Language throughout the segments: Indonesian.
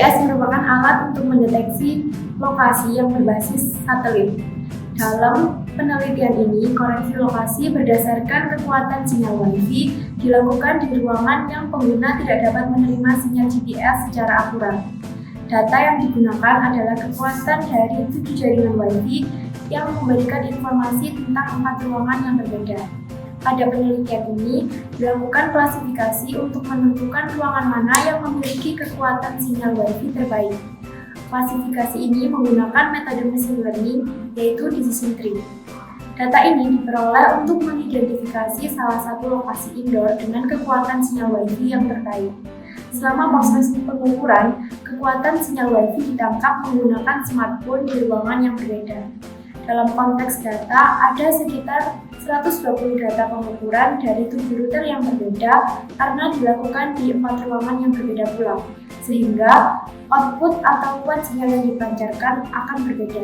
GPS merupakan alat untuk mendeteksi lokasi yang berbasis satelit. Dalam penelitian ini, koreksi lokasi berdasarkan kekuatan sinyal Wi-Fi dilakukan di ruangan yang pengguna tidak dapat menerima sinyal GPS secara akurat. Data yang digunakan adalah kekuatan dari 7 jaringan Wi-Fi yang memberikan informasi tentang 4 ruangan yang berbeda. Pada penelitian ini, dilakukan klasifikasi untuk menentukan ruangan mana yang memiliki kekuatan sinyal Wi-Fi terbaik. Klasifikasi ini menggunakan metode machine learning, yaitu decision tree. Data ini diperoleh untuk mengidentifikasi salah satu lokasi indoor dengan kekuatan sinyal Wi-Fi yang terbaik. Selama proses pengukuran, kekuatan sinyal Wi-Fi ditangkap menggunakan smartphone di ruangan yang berbeda. Dalam konteks data, ada sekitar 120 data pengukuran dari 7 router yang berbeda karena dilakukan di 4 ruangan yang berbeda pula, sehingga output atau kuat sinyal yang dipancarkan akan berbeda.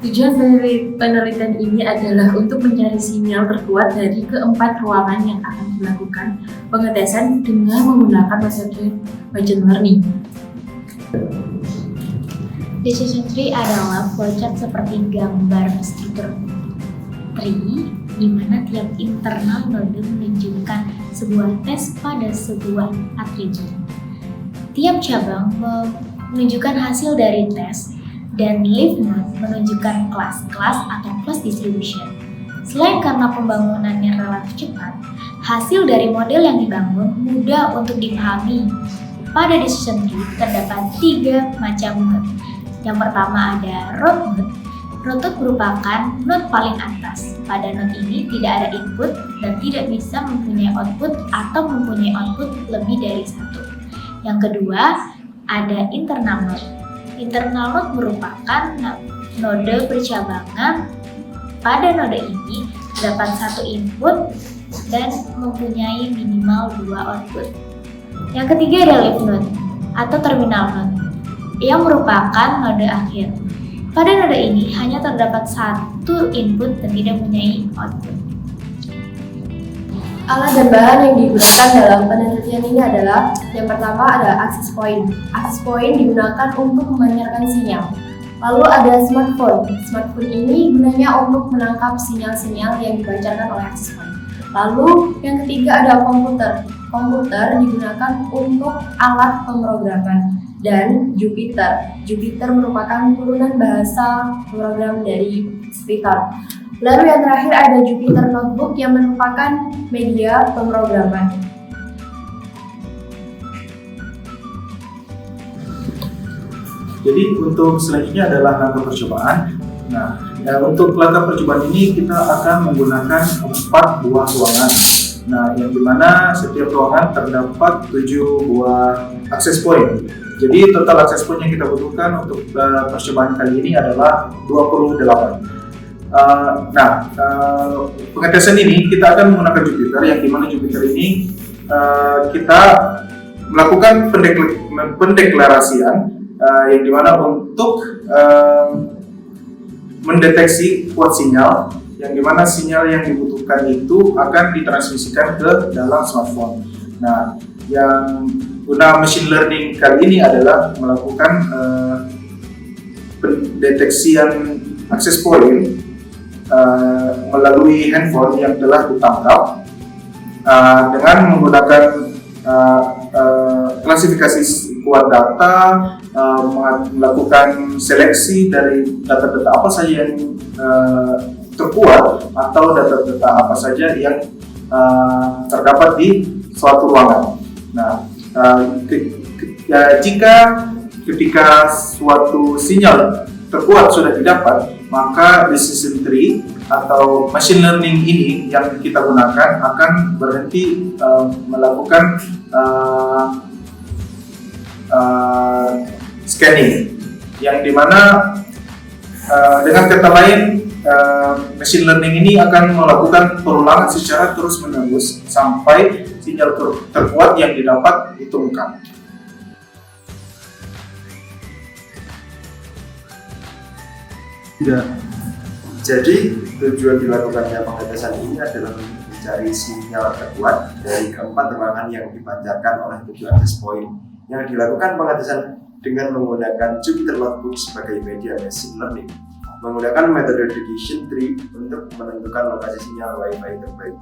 Tujuan dari penelitian ini adalah untuk mencari sinyal terkuat dari keempat ruangan yang akan dilakukan pengetesan dengan menggunakan metode machine learning. Decision tree adalah flowchart seperti gambar struktur tree, di mana tiap internal node menunjukkan sebuah tes pada sebuah atribut. Tiap cabang menunjukkan hasil dari tes, dan leaf node menunjukkan kelas-kelas atau class distribution. Selain karena pembangunannya relatif cepat, hasil dari model yang dibangun mudah untuk dipahami. Pada decision tree terdapat 3 macam node. Yang pertama ada root node. Root node merupakan node paling atas. Pada node ini tidak ada input dan tidak bisa mempunyai output atau mempunyai output lebih dari 1. Yang kedua ada internal node. Internal node merupakan node percabangan. Pada node ini terdapat 1 input dan mempunyai minimal 2 output. Yang ketiga ada leaf node atau terminal node, yang merupakan node akhir. Pada node ini hanya terdapat 1 input dan tidak mempunyai output. Alat dan bahan yang digunakan dalam penelitian ini adalah yang pertama ada access point. Access point digunakan untuk memancarkan sinyal. Lalu ada smartphone. Smartphone ini gunanya untuk menangkap sinyal-sinyal yang dipancarkan oleh access point. Lalu yang ketiga ada komputer. Komputer digunakan untuk alat pemrograman. Dan Jupyter. Jupyter merupakan turunan bahasa program dari Python. Lalu yang terakhir ada Jupyter Notebook yang merupakan media pemrograman. Jadi untuk selanjutnya adalah langkah percobaan. Nah, untuk langkah percobaan ini kita akan menggunakan 4 buah ruangan. Nah, yang dimana setiap ruangan terdapat 7 buah access point. Jadi total access point yang kita butuhkan untuk percobaan kali ini adalah 28. Pengetesan ini kita akan menggunakan Jupyter, yang dimana Jupyter ini kita melakukan pendeklarasian yang dimana untuk mendeteksi kuat sinyal, yang dimana sinyal yang dibutuhkan itu akan ditransmisikan ke dalam smartphone. Nah, yang guna machine learning kali ini adalah melakukan pendeteksian access point melalui handphone yang telah ditangkap dengan menggunakan klasifikasi kuat data, melakukan seleksi dari data-data apa saja yang terkuat atau data-data apa saja yang terdapat di suatu ruangan. Nah, jika ketika suatu sinyal terkuat sudah didapat, maka decision tree atau machine learning ini yang kita gunakan akan berhenti melakukan scanning, yang dimana dengan kata lain machine learning ini akan melakukan perulangan secara terus-menerus sampai sinyal terkuat yang didapat ditemukan. Ya, jadi tujuan dilakukannya pengetesan ini adalah mencari sinyal terkuat dari keempat ruangan yang dipancarkan oleh 7 akses point yang dilakukan pengetesan dengan menggunakan Jupyter Notebook sebagai media machine learning, menggunakan metode decision tree untuk menentukan lokasi sinyal Wi-Fi terbaik.